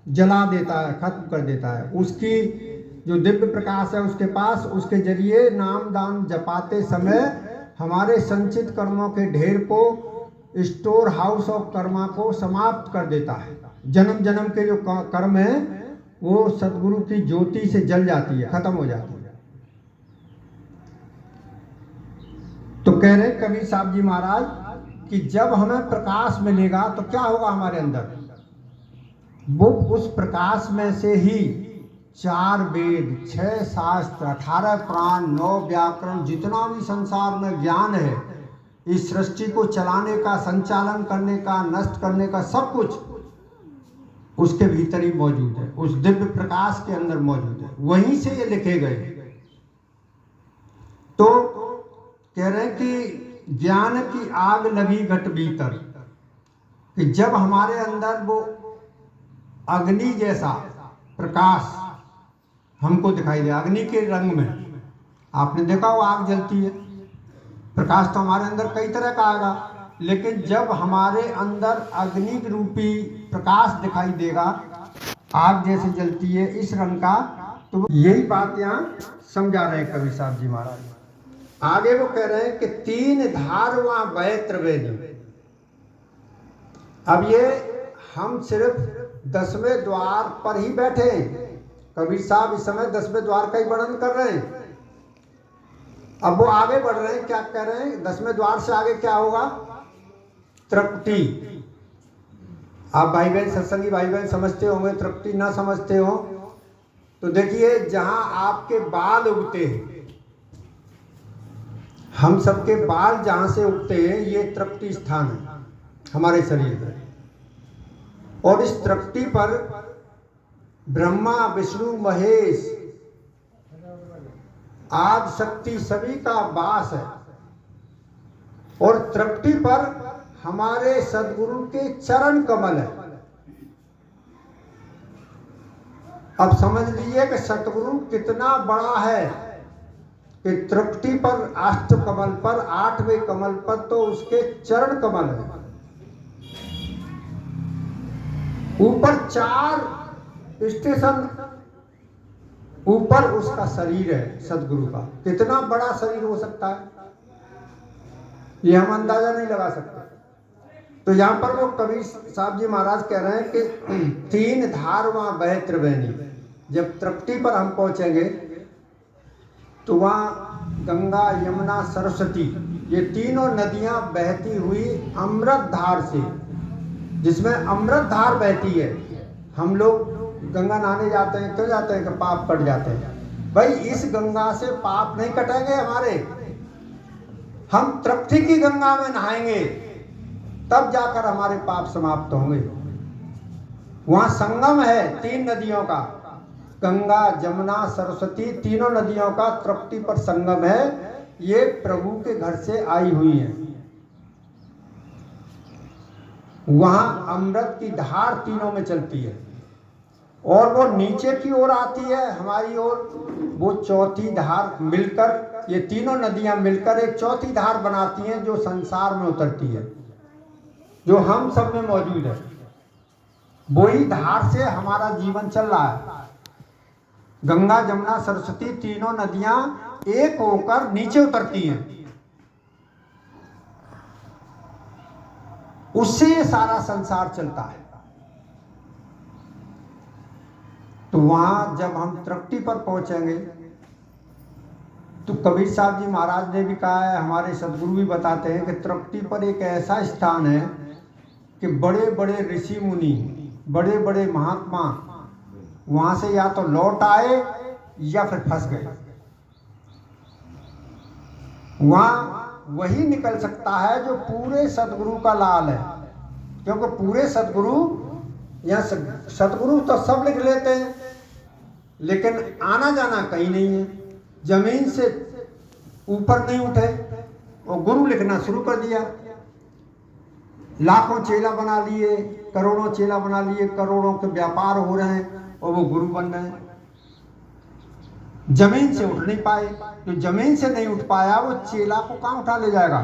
जला देता है, खत्म कर देता है। उसकी जो दिव्य प्रकाश है उसके पास, उसके जरिए नाम दान जपाते समय हमारे संचित कर्मों के ढेर को, स्टोर हाउस ऑफ कर्मा को समाप्त कर देता है। जन्म जन्म के जो कर्म है वो सदगुरु की ज्योति से जल जाती है, खत्म हो जाती है। तो कह रहे कबीर साहब जी महाराज कि जब हमें प्रकाश मिलेगा तो क्या होगा हमारे अंदर, वो उस प्रकाश में से ही 4 वेद, 6 शास्त्र, 18 पुराण, 9 व्याकरण, जितना भी संसार में ज्ञान है, इस सृष्टि को चलाने का, संचालन करने का, नष्ट करने का, सब कुछ उसके भीतर ही मौजूद है, उस दिव्य प्रकाश के अंदर मौजूद है। वहीं से ये लिखे गए। तो कह रहे हैं कि ज्ञान की आग लगी घट भीतर, कि जब हमारे अंदर वो अग्नि जैसा प्रकाश हमको दिखाई दे, अग्नि के रंग में, आपने देखा वो आग जलती है, प्रकाश तो हमारे अंदर कई तरह का आएगा, लेकिन जब हमारे अंदर अग्नि रूपी प्रकाश दिखाई देगा, आग जैसे जलती है इस रंग का, तो यही बात यहाँ समझा रहे हैं कबीर साहब जी महाराज। आगे वो कह रहे हैं कि 3 धार वहां बहे त्रिवेणी। अब ये हम सिर्फ 10वें द्वार पर ही बैठे हैं। कबीर साहब इस समय 10वें द्वार का ही वर्णन कर रहे हैं। अब वो आगे बढ़ रहे हैं, क्या कह रहे हैं, 10वें द्वार से आगे क्या होगा, तृप्ति। आप भाई बहन, सत्संगी भाई बहन समझते होंगे, तृप्ति ना समझते हो तो देखिए, जहां आपके बाल उगते हैं, हम सबके बाल जहां से उगते हैं, ये तृप्ति स्थान है हमारे शरीर में। और इस तृप्ति पर ब्रह्मा, विष्णु, महेश, आदि शक्ति सभी का वास है। और तृप्ति पर हमारे सदगुरु के चरण कमल है। अब समझ लीजिए कि सतगुरु कितना बड़ा है कि तृप्ति पर, अष्ट कमल पर, 8वें कमल पर तो उसके चरण कमल है। ऊपर 4 स्टेशन ऊपर उसका शरीर है सदगुरु का। कितना बड़ा शरीर हो सकता है ये हम अंदाजा नहीं लगा सकते। तो यहाँ पर वो कबीर साहब जी महाराज कह रहे हैं कि 3 धार वहां बहे त्रिवेणी। जब तृप्ति पर हम पहुंचेंगे तो वहां गंगा, यमुना, सरस्वती, ये तीनों नदियां बहती हुई अमृत धार से, जिसमें अमृत धार बहती है। हम लोग गंगा नहाने जाते हैं, क्यों जाते हैं कि पाप कट जाते हैं। भाई इस गंगा से पाप नहीं कटेंगे हमारे, हम तृप्ति की गंगा में नहाएंगे तब जाकर हमारे पाप समाप्त होंगे। वहां संगम है 3 नदियों का, गंगा, जमुना, सरस्वती, तीनों नदियों का तृप्ति पर संगम है। ये प्रभु के घर से आई हुई है। वहां अमृत की धार तीनों में चलती है और वो नीचे की ओर आती है हमारी ओर। वो चौथी धार मिलकर, ये तीनों नदियां मिलकर एक चौथी धार बनाती हैं जो संसार में उतरती है, जो हम सब में मौजूद है। वही धार से हमारा जीवन चल रहा है। गंगा, जमुना, सरस्वती तीनों नदियां एक होकर नीचे उतरती हैं, उससे ये सारा संसार चलता है। तो वहां जब हम तृप्ति पर पहुंचेंगे तो कबीर साहब जी महाराज ने भी कहा है, हमारे सदगुरु भी बताते हैं कि तृप्ति पर एक ऐसा स्थान है कि बड़े बड़े ऋषि मुनि, बड़े बड़े महात्मा वहां से या तो लौट आए या फिर फंस गए। वहां वही निकल सकता है जो पूरे सदगुरु का लाल है, क्योंकि पूरे सदगुरु, या सदगुरु तो सब लिख लेते हैं लेकिन आना जाना कहीं नहीं है। जमीन से ऊपर नहीं उठे और गुरु लिखना शुरू कर दिया। लाखों चेला बना लिए, करोड़ों चेला बना लिए, करोड़ों के व्यापार हो रहे हैं और वो गुरु बन रहे हैं। जमीन से उठ नहीं पाए। जो जमीन से नहीं उठ पाया वो चेला को कहां उठा ले जाएगा।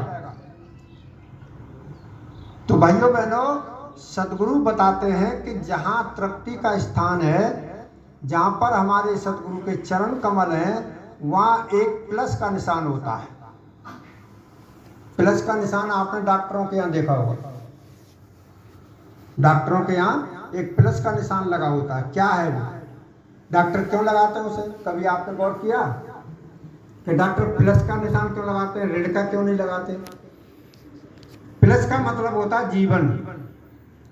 तो भाइयों बहनों, सदगुरु बताते हैं कि जहाँ तृप्ति का स्थान है, जहाँ पर हमारे सदगुरु के चरण कमल हैं, वहाँ एक प्लस का निशान होता है। प्लस का निशान आपने डॉक्टरों के यहाँ देखा होगा। डॉक्टरों के यहाँ एक प्लस का निशान लगा होता है। क्या है वो? डॉक्टर क्यों लगाते हैं उसे? कभी आपने गौर किया कि डॉक्टर प्लस का निशान क्यों लगाते हैं, रेड का क्यों नहीं लगाते? प्लस का मतलब होता है जीवन,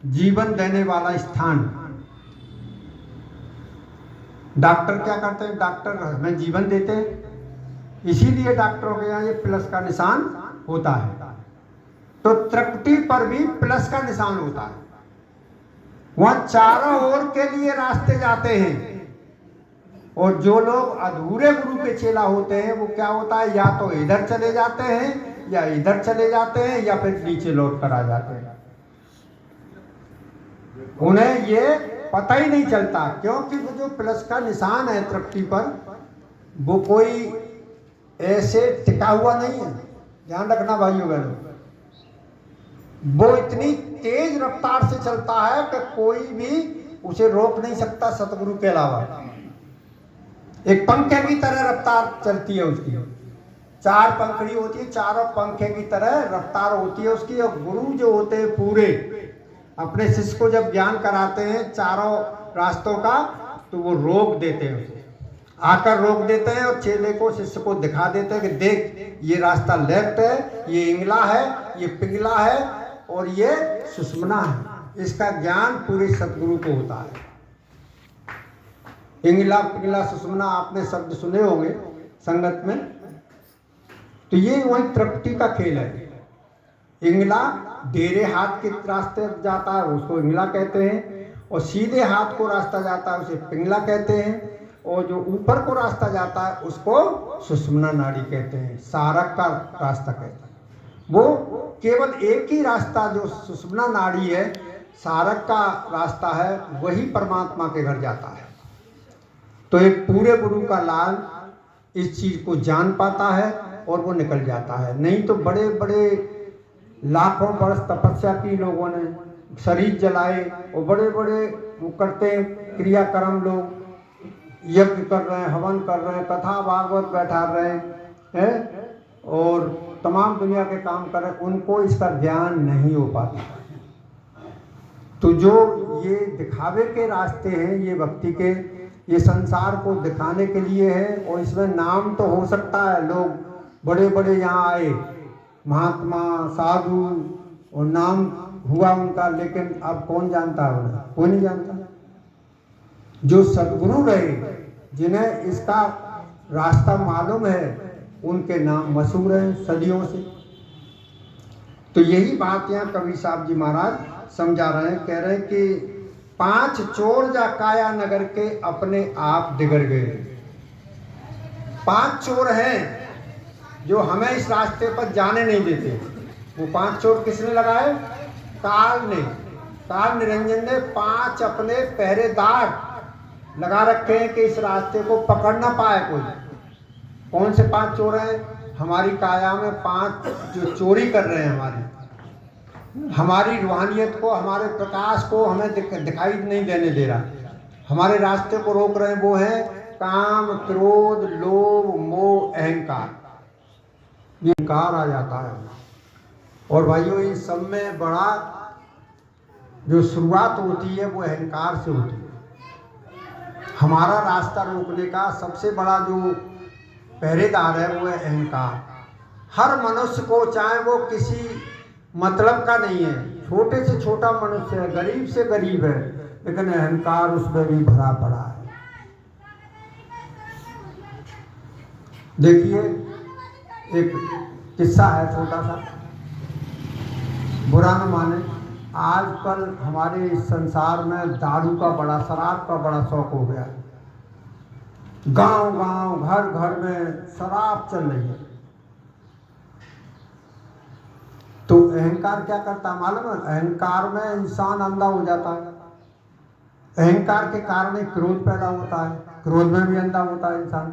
जीवन देने वाला स्थान। डॉक्टर क्या करते हैं? डॉक्टर हमें जीवन देते हैं, इसीलिए डॉक्टरों के यहाँ ये प्लस का निशान होता है। तो तृप्ति पर भी प्लस का निशान होता है। वहां चारों ओर के लिए रास्ते जाते हैं, और जो लोग अधूरे गुरु के चेला होते हैं वो क्या होता है, या तो इधर चले जाते हैं या इधर चले जाते हैं या फिर नीचे लौट कर आ जाते हैं। उन्हें ये पता ही नहीं चलता, क्योंकि वो जो प्लस का निशान है तृप्ति पर, वो कोई ऐसे टिका हुआ नहीं है। ध्यान रखना भाइयों बहनों, वो इतनी तेज रफ्तार से चलता है कि कोई भी उसे रोक नहीं सकता सतगुरु के अलावा। एक पंखे की तरह रफ्तार चलती है उसकी, चार पंखड़ी होती है, चारों पंखे की तरह रफ्तार होती है उसकी। और गुरु जो होते हैं पूरे अपने शिष्य को जब ज्ञान कराते हैं चारों रास्तों का, तो वो रोक देते हैं, उसे आकर रोक देते हैं और चेले को, शिष्य को दिखा देते हैं कि देख ये रास्ता लेफ्ट है, ये इंगला है, ये पिंगला है और ये सुषुम्ना है। इसका ज्ञान पूरे सतगुरु को होता है। इंगला पिंगला सुषुम्ना आपने शब्द सुने होंगे संगत में। तो ये वही तृप्ति का खेल है। इंगला डेरे हाथ के रास्ते जाता है, उसको इंगला कहते हैं, और सीधे हाथ को रास्ता जाता है उसे पिंगला कहते हैं, और जो ऊपर को रास्ता जाता है उसको सुषुम्ना नाड़ी कहते हैं, सारक का रास्ता कहते हैं। वो केवल एक ही रास्ता जो सुषुम्ना नाड़ी है, सारक का रास्ता है, वही परमात्मा के घर जाता है। तो एक पूरे गुरु का लाल इस चीज को जान पाता है और वो निकल जाता है। नहीं तो बड़े बड़े लाखों वर्ष तपस्या की लोगों ने, शरीर जलाए और बड़े बड़े वो करते हैं क्रियाक्रम, लोग यज्ञ कर रहे हैं, हवन कर रहे हैं, कथा भागवत बैठा रहे हैं और तमाम दुनिया के काम कर रहे हैं, उनको इसका ज्ञान नहीं हो पाता। तो जो ये दिखावे के रास्ते हैं, ये भक्ति के, ये संसार को दिखाने के लिए है। और इसमें नाम तो हो सकता है, लोग बड़े बड़े यहाँ आए महात्मा साधु और नाम हुआ उनका, लेकिन अब कौन जानता है उन्हें? कोई नहीं जानता। जो सद्गुरु रहे, जिन्हें इसका रास्ता मालूम है, उनके नाम मशहूर हैं सदियों से। तो यही बात यहाँ कबीर साहब जी महाराज समझा रहे हैं। कह रहे हैं कि 5 चोर जा काया नगर के अपने आप दिगर गए। 5 चोर हैं जो हमें इस रास्ते पर जाने नहीं देते। वो 5 चोर किसने लगाए? काल ने, काल निरंजन ने 5 अपने पहरेदार लगा रखे हैं कि इस रास्ते को पकड़ ना पाए कोई। कौन से 5 चोर हैं? हमारी काया में 5 जो चोरी कर रहे हैं, हमारी रूहानियत को, हमारे प्रकाश को हमें दिखाई नहीं देने दे रहा, हमारे रास्ते को रोक रहे हैं। वो है काम, क्रोध, लोभ, मोह, अहंकार। ये अहंकार आ जाता है। और भाइयों, इन सब में बड़ा जो शुरुआत होती है वो अहंकार से होती है। हमारा रास्ता रोकने का सबसे बड़ा जो पहरेदार है वो है अहंकार। हर मनुष्य को, चाहे वो किसी मतलब का नहीं है, छोटे से छोटा मनुष्य है, गरीब से गरीब है, लेकिन अहंकार उसमें भी भरा पड़ा है। देखिए, एक किस्सा है छोटा सा, बुरा न माने। आजकल हमारे इस संसार में दारू का बड़ा, शराब का बड़ा शौक हो गया है। गांव गांव, घर घर में शराब चल रही है। तो अहंकार क्या करता है मालूम है? अहंकार में इंसान अंधा हो जाता है। अहंकार के कारण एक क्रोध पैदा होता है, क्रोध में भी अंधा होता है इंसान।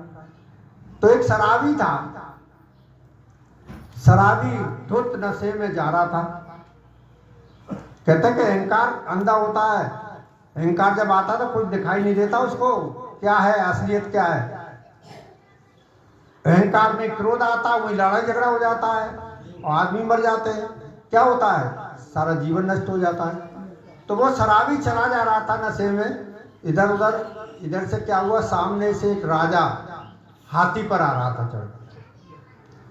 तो एक शराबी था, शराबी धुत नशे में जा रहा था कहते हैं कि अहंकार अंधा होता है, अहंकार जब आता है तो कुछ दिखाई नहीं देता उसको क्या है, असलियत क्या है। अहंकार में क्रोध आता है, वही लड़ाई झगड़ा हो जाता है और आदमी मर जाते हैं। क्या होता है, सारा जीवन नष्ट हो जाता है। तो वो शराबी चला जा रहा था नशे में इधर उधर, इधर से क्या हुआ, सामने से एक राजा हाथी पर आ रहा था,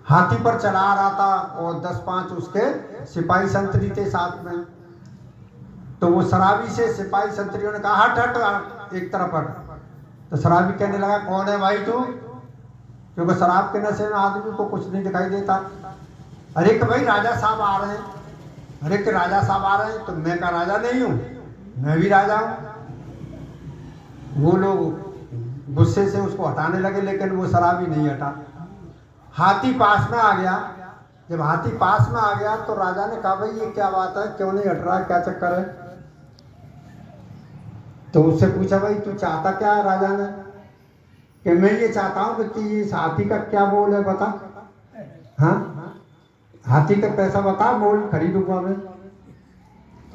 हाथी पर चला आ रहा था और 10-5 उसके सिपाही संतरी थे साथ में। तो वो शराबी से सिपाही संतरियों ने कहा हट हट एक तरफ हट। तो शराबी कहने लगा कौन है भाई तू, क्योंकि शराब के नशे में आदमी को कुछ नहीं दिखाई देता। अरे कि भाई राजा साहब आ रहे हैं, अरे कि राजा साहब आ रहे हैं। तो मैं का राजा नहीं हूं, मैं भी राजा हूं। वो लोग गुस्से से उसको हटाने लगे, लेकिन वो शराबी नहीं हटा। हाथी पास में आ गया। जब हाथी पास में आ गया तो राजा ने कहा भाई ये क्या बात है, क्यों नहीं हट रहा, क्या चक्कर है। तो उससे पूछा भाई तू चाहता क्या है। राजा ने कि मैं ये चाहता हूं कि इस हाथी का क्या मोल है बता, हाँ हाथी का पैसा बता, मोल खरीदूंगा मैं।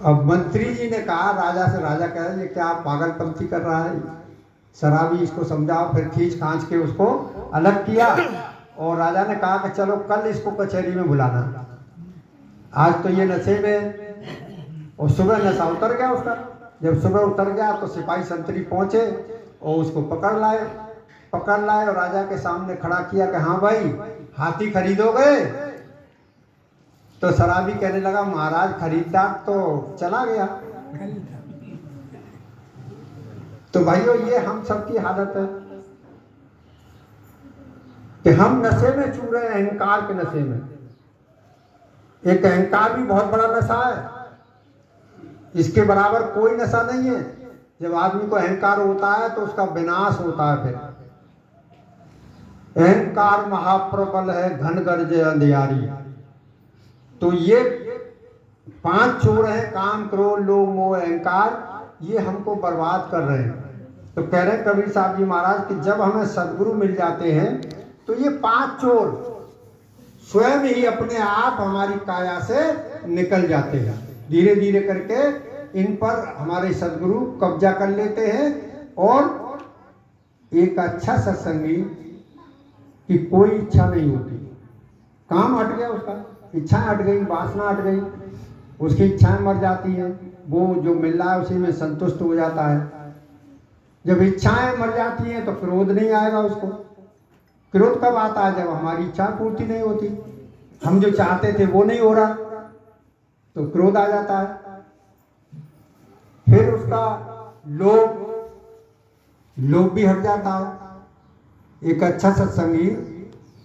अब मंत्री जी ने कहा राजा से, राजा कह रहे ये क्या पागलपंथी कर रहा है, शराबी, इसको समझाओ। फिर खींच खांच के उसको अलग किया और राजा ने कहा कि चलो कल इसको कचहरी में बुलाना, आज तो ये नशे में। और सुबह नशा उतर गया उसका। जब सुबह उतर गया तो सिपाही संतरी पहुंचे और उसको पकड़ लाए और राजा के सामने खड़ा किया कि हाँ भाई हाथी खरीदोगे। तो शराबी कहने लगा महाराज खरीददार तो चला गया। तो भाइयों ये हम सबकी हालत है कि हम नशे में चूर रहे हैं, अहंकार के नशे में। एक अहंकार भी बहुत बड़ा नशा है, इसके बराबर कोई नशा नहीं है। जब आदमी को अहंकार होता है तो उसका विनाश होता है। फिर अहंकार महाप्रबल है, घन गर्जे अंधियारी। तो ये 5 चोर हैं, काम, क्रोध, लोभ, मोह, अहंकार, ये हमको बर्बाद कर रहे हैं। तो कह रहे कबीर साहब जी महाराज कि जब हमें सदगुरु मिल जाते हैं तो ये 5 चोर स्वयं ही अपने आप हमारी काया से निकल जाते हैं। धीरे धीरे करके इन पर हमारे सदगुरु कब्जा कर लेते हैं और एक अच्छा सत्संगी की कोई इच्छा नहीं होती, काम हट गया उसका, इच्छाएं हट गई, वासना हट गई, उसकी इच्छाएं मर जाती हैं, वो जो मिल रहा है उसी में संतुष्ट हो जाता है। जब इच्छाएं मर जाती हैं तो क्रोध नहीं आएगा उसको। क्रोध कब आता है, जब हमारी इच्छा पूर्ति नहीं होती, हम जो चाहते थे वो नहीं हो रहा, तो क्रोध आ जाता है। फिर उसका लोभ भी हट जाता है। एक अच्छा सत्संगी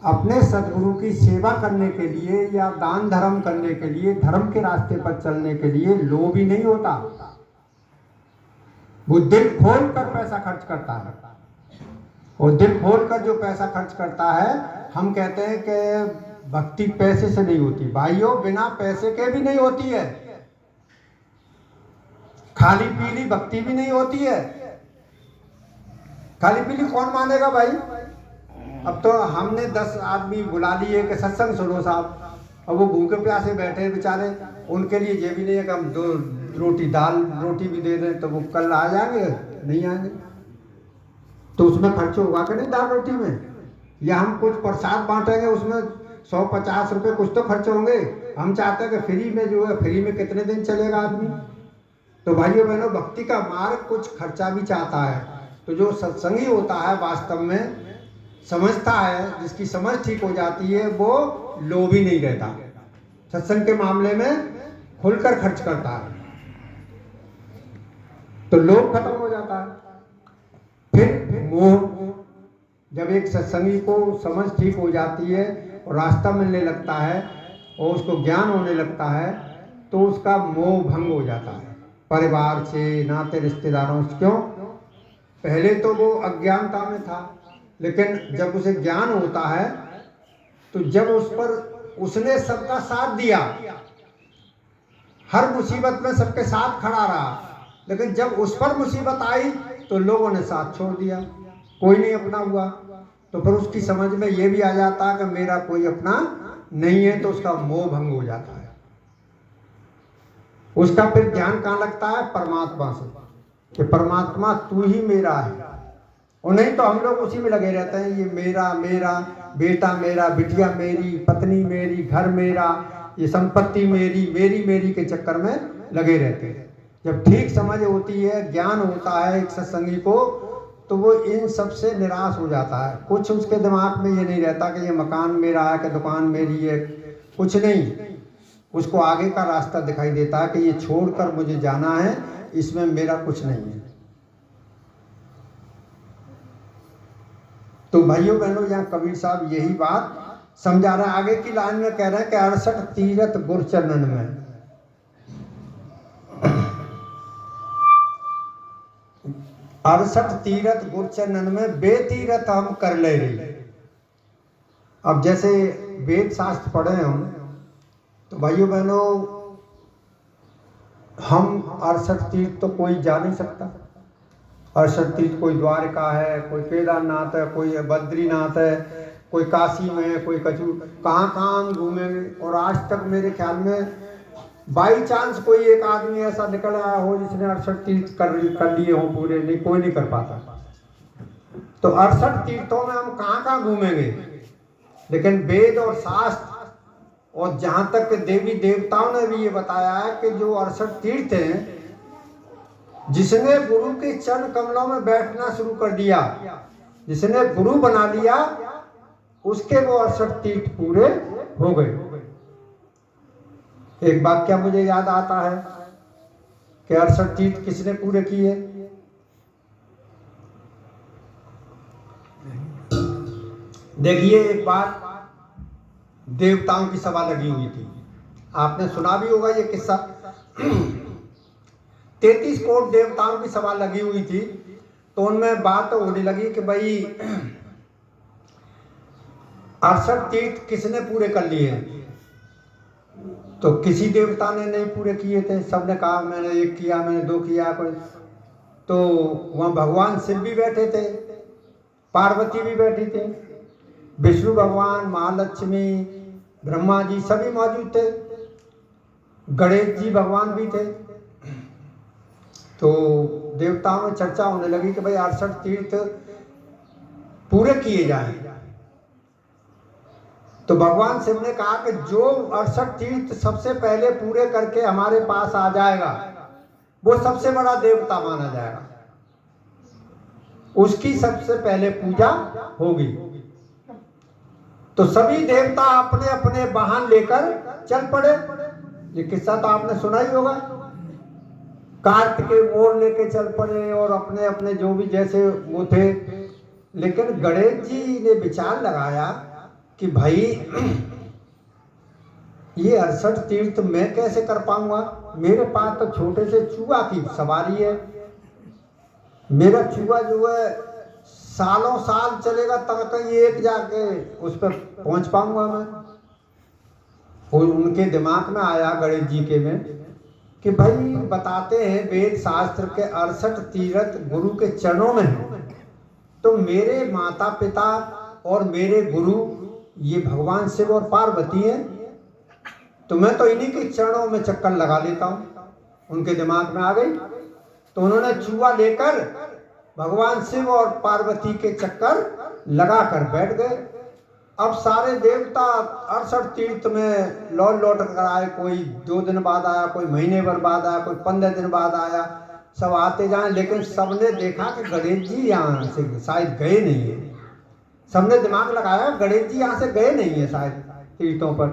अपने सदगुरु की सेवा करने के लिए या दान धर्म करने के लिए, धर्म के रास्ते पर चलने के लिए लोभी नहीं होता। वो दिल खोल कर पैसा खर्च करता है, और दिल खोल कर जो पैसा खर्च करता है, हम कहते हैं कि भक्ति पैसे से नहीं होती। भाइयों बिना पैसे के भी नहीं होती है, खाली पीली भक्ति भी नहीं होती है। खाली पीली कौन मानेगा भाई। अब तो हमने 10 आदमी बुला लिए कि सत्संग सुनो साहब, अब वो भूखे प्यासे बैठे हैं बेचारे, उनके लिए ये भी नहीं है कि हम 2 रोटी दाल रोटी भी दे दें तो वो कल आ जाएंगे, नहीं आएंगे। तो उसमें खर्च होगा कि नहीं दाल रोटी में, या हम कुछ प्रसाद बांटेंगे उसमें 100-50 रुपये कुछ तो खर्च होंगे। हम चाहते हैं कि फ्री में जो है, फ्री में कितने दिन चलेगा आदमी। तो भाइयों बहनों भक्ति का मार्ग कुछ खर्चा भी चाहता है। तो जो सत्संगी होता है वास्तव में समझता है, जिसकी समझ ठीक हो जाती है, वो लोभी नहीं रहता, सत्संग के मामले में खुलकर खर्च करता है, तो लोभ खत्म हो जाता है। फिर मोह, जब एक सत्संगी को समझ ठीक हो जाती है और रास्ता मिलने लगता है और उसको ज्ञान होने लगता है, तो उसका मोह भंग हो जाता है परिवार से, नाते रिश्तेदारों से। क्यों, पहले तो वो अज्ञानता में था, लेकिन जब उसे ज्ञान होता है तो जब उस पर उसने सबका साथ दिया, हर मुसीबत में सबके साथ खड़ा रहा, लेकिन जब उस पर मुसीबत आई तो लोगों ने साथ छोड़ दिया, कोई नहीं अपना हुआ। तो फिर उसकी समझ में ये भी आ जाता है कि मेरा कोई अपना नहीं है, तो उसका मोह भंग हो जाता है। उसका फिर ध्यान कहाँ लगता है? परमात्मा से, कि परमात्मा तू ही मेरा है। और नहीं तो हम लोग उसी में लगे रहते हैं, ये मेरा मेरा, बेटा मेरा, बिटिया मेरी, पत्नी मेरी, घर मेरा, ये संपत्ति मेरी, मेरी मेरी के चक्कर में लगे रहते हैं। जब ठीक समझ होती है, ज्ञान होता है एक सत्संगी को, तो वो इन सब से निराश हो जाता है। कुछ उसके दिमाग में ये नहीं रहता कि ये मकान मेरा है, कि दुकान मेरी है, कुछ नहीं। उसको आगे का रास्ता दिखाई देता है कि ये छोड़कर मुझे जाना है, इसमें मेरा कुछ नहीं है। तो भाइयों बहनों, यहाँ कबीर साहब यही बात समझा रहे हैं। आगे की लाइन में कह रहे हैं कि 68 तीरथ गुर चरणन में, 68 तीरथ गुर चरणन में बे तीरथ हम कर ले रही। अब जैसे वेद शास्त्र पढ़े हम, तो भाइयों बहनों, हम 68 तीर्थ तो कोई जा नहीं सकता। 68 तीर्थ कोई द्वारका है, कोई केदारनाथ है, कोई बद्रीनाथ है, कोई काशी में है, कोई कचू, कहाँ कहाँ हम घूमेंगे। और आज तक मेरे ख्याल में बाई चांस कोई एक आदमी ऐसा निकल आया हो जिसने 68 तीर्थ कर लिए हो पूरे, नहीं, कोई नहीं कर पाता। तो 68 तीर्थों में हम कहाँ कहाँ घूमेंगे। लेकिन वेद और शास्त्र और जहाँ तक देवी देवताओं ने भी ये बताया है कि जो 68 तीर्थ हैं, जिसने गुरु के चरण कमलों में बैठना शुरू कर दिया, जिसने गुरु बना लिया, उसके वो 68 तीर्थ पूरे हो गए। एक वाक्य मुझे याद आता है कि 68 तीर्थ किसने पूरे किए। देखिए, एक बार देवताओं की सभा लगी हुई थी, आपने सुना भी होगा ये किस्सा। 33 करोड़ देवताओं की सभा लगी हुई थी। तो उनमें बात होने लगी कि भाई 68 तीर्थ किसने पूरे कर लिए। तो किसी देवता ने नहीं पूरे किए थे, सबने कहा मैंने 1 किया, मैंने 2 किया कोई। तो वहाँ भगवान शिव भी बैठे थे, पार्वती भी बैठी थी, विष्णु भगवान, महालक्ष्मी, ब्रह्मा जी सभी मौजूद थे, गणेश जी भगवान भी थे। तो देवताओं में चर्चा होने लगी कि भाई 68 तीर्थ पूरे किए जाएं। तो भगवान शिव ने कहा कि जो 68 तीर्थ सबसे पहले पूरे करके हमारे पास आ जाएगा, वो सबसे बड़ा देवता माना जाएगा, उसकी सबसे पहले पूजा होगी। तो सभी देवता अपने अपने वाहन लेकर चल पड़े। ये किस्सा तो आपने सुना ही होगा। कार्त के मोर लेके चल पड़े और अपने अपने जो भी जैसे वो थे। लेकिन गणेश जी ने विचार लगाया कि भाई ये 68 तीर्थ मैं कैसे कर पाऊंगा, मेरे पास तो छोटे से चूहा की सवारी है, मेरा चूहा जो है सालों साल चलेगा तब कहीं एक जाके उस पर पहुंच पाऊंगा मैं। और उनके दिमाग में आया गणेश जी के में कि भाई बताते हैं वेद शास्त्र के 68 तीर्थ गुरु के चरणों में है, तो मेरे माता पिता और मेरे गुरु ये भगवान शिव और पार्वती हैं, तो मैं तो इन्हीं के चरणों में चक्कर लगा लेता हूँ। उनके दिमाग में आ गई। तो उन्होंने चूहा लेकर भगवान शिव और पार्वती के चक्कर लगा कर बैठ गए। अब सारे देवता 68 तीर्थ में लौट कर आए, कोई 2 दिन बाद आया, कोई महीने भर बाद आया, कोई 15 दिन बाद आया, सब आते जाए। लेकिन सबने देखा कि गणेश जी यहाँ से शायद गए नहीं है। सबने दिमाग लगाया गणेश जी यहाँ से गए नहीं है शायद तीर्थों पर।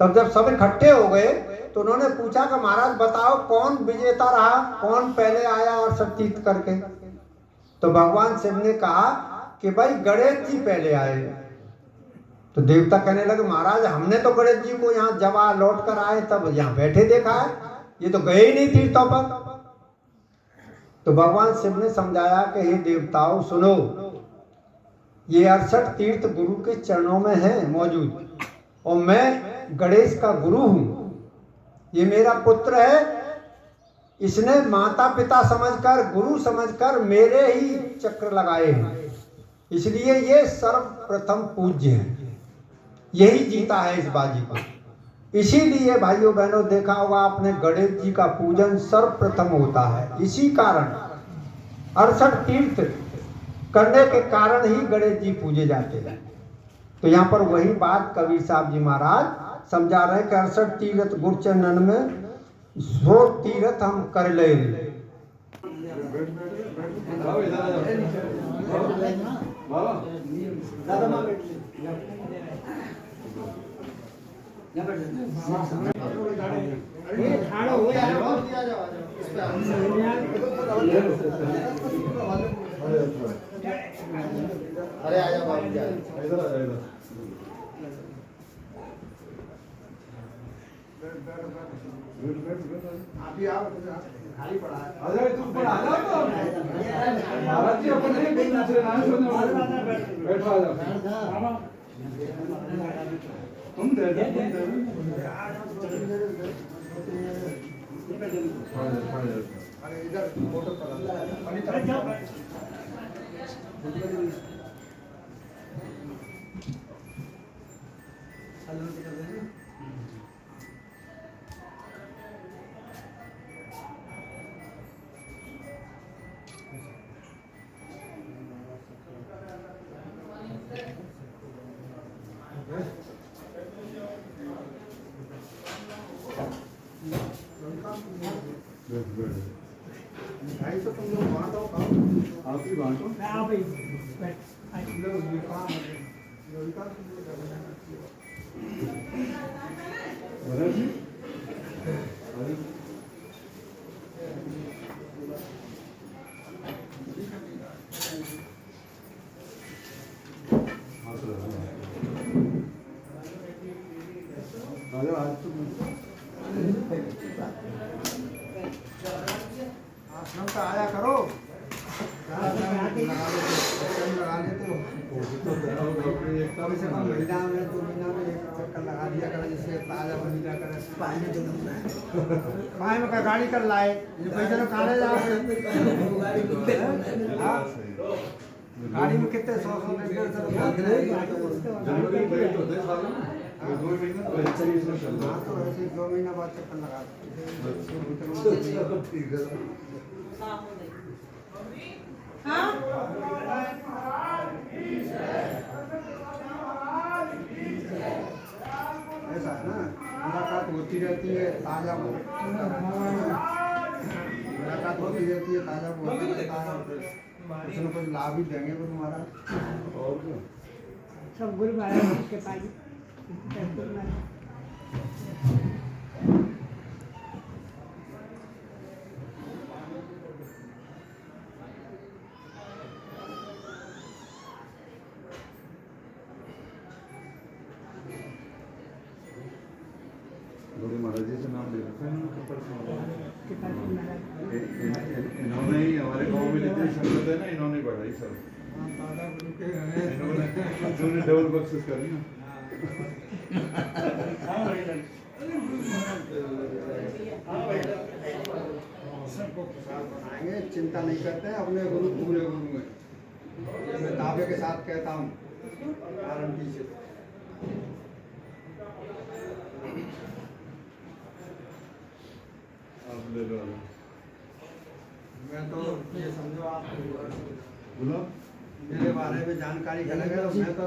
तब जब सब इकट्ठे हो गए तो उन्होंने पूछा कि महाराज बताओ कौन विजेता रहा, कौन पहले आया 68 तीर्थ करके। तो भगवान शिव ने कहा कि भाई गणेश जी पहले आए। तो देवता कहने लगे महाराज हमने तो गणेश जी को यहाँ जब लौट कर आए तब यहाँ बैठे देखा है, ये तो गए ही नहीं तीर्थों पर। तो भगवान शिव ने समझाया कि हे देवताओं सुनो, ये 68 तीर्थ गुरु के चरणों में है मौजूद, और मैं गणेश का गुरु हूं। ये मेरा पुत्र है, इसने माता पिता समझकर, गुरु समझकर मेरे ही चक्र लगाए हैं, इसलिए ये सर्वप्रथम पूज्य है, यही जीता है इस बाजी को, इसीलिए भाइयों बहनों देखा होगा आपने गणेश जी का पूजन सर्वप्रथम होता है। इसी कारण 68 तीर्थ करने के कारण ही गणेश जी पूजे जाते हैं। तो यहाँ पर वही बात कबीर साहब जी महाराज समझा रहे कि 68 तीर्थ गुरचरणन में 100 तीर्थ हम कर ले। अरे आजा बाबू जी, इधर आ जाओ। आप ही आओ, खाली पड़ा है। आ जाओ, तुम पर आ जाओ तो महाराज जी अपन नहीं बैठ नाच रहे हैं, बैठो आ जाओ। तुम दे दो अरे इधर फोटो पड़ा भाई तो तुम लोग बांटो, आप ही बांटो। आप ही आश्रम का आया करो, लगा लेते हो कम से कम महीना में 2 महीना में एक चक्कर लगा दिया करो, जिससे ताजा बन जाया करे। पाए में का गाड़ी कर लाए, ये पैसे तो कहाँ ले जाओगे? गाड़ी में कितने 100 2 महीना बाद चक्कर लगा ऐसा है ना, मुलाकात होती रहती है, ताजा मुलाकात होती रहती है, ताजा कुछ न कुछ लाभ ही देंगे वो तुम्हारा। सब गुरु महाराज के पास गुरु महाराज जी से नाम ले रखा है इन्होंने ही हमारे गांव में जितनी संगत है ना, इन्होंने बढ़ाई सब। इन्होंने डबल बख्शिश करी ना। सबको प्रसाद बनाएंगे, चिंता नहीं करते हैं, अपने गुरु पूरे गुरु में मैं दावे के साथ कहता हूँ गारंटी से। मैं तो ये समझो आप बोलो मेरे बारे में जानकारी करेंगे तो मैं तो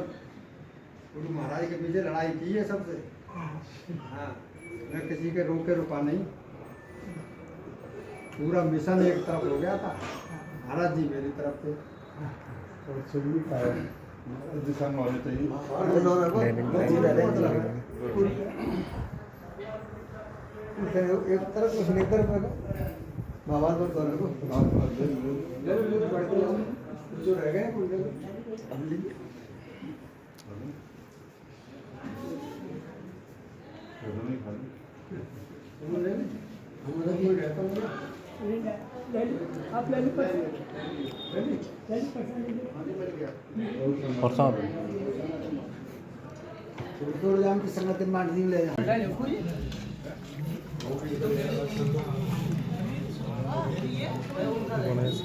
गुरु महाराज के पीछे लड़ाई की है सबसे। हाँ, मैं किसी के रोके रुका नहीं, पूरा मिशन एक तरफ हो गया था, महाराज जी मेरी तरफ से दिशा में होने चाहिए। एक तरफ कुछ नहीं कर पाएगा बाबा तो कर लो जो रह गए कुछ हम लीजिए थोड़ा जाम की संगत मान दी ले गणेश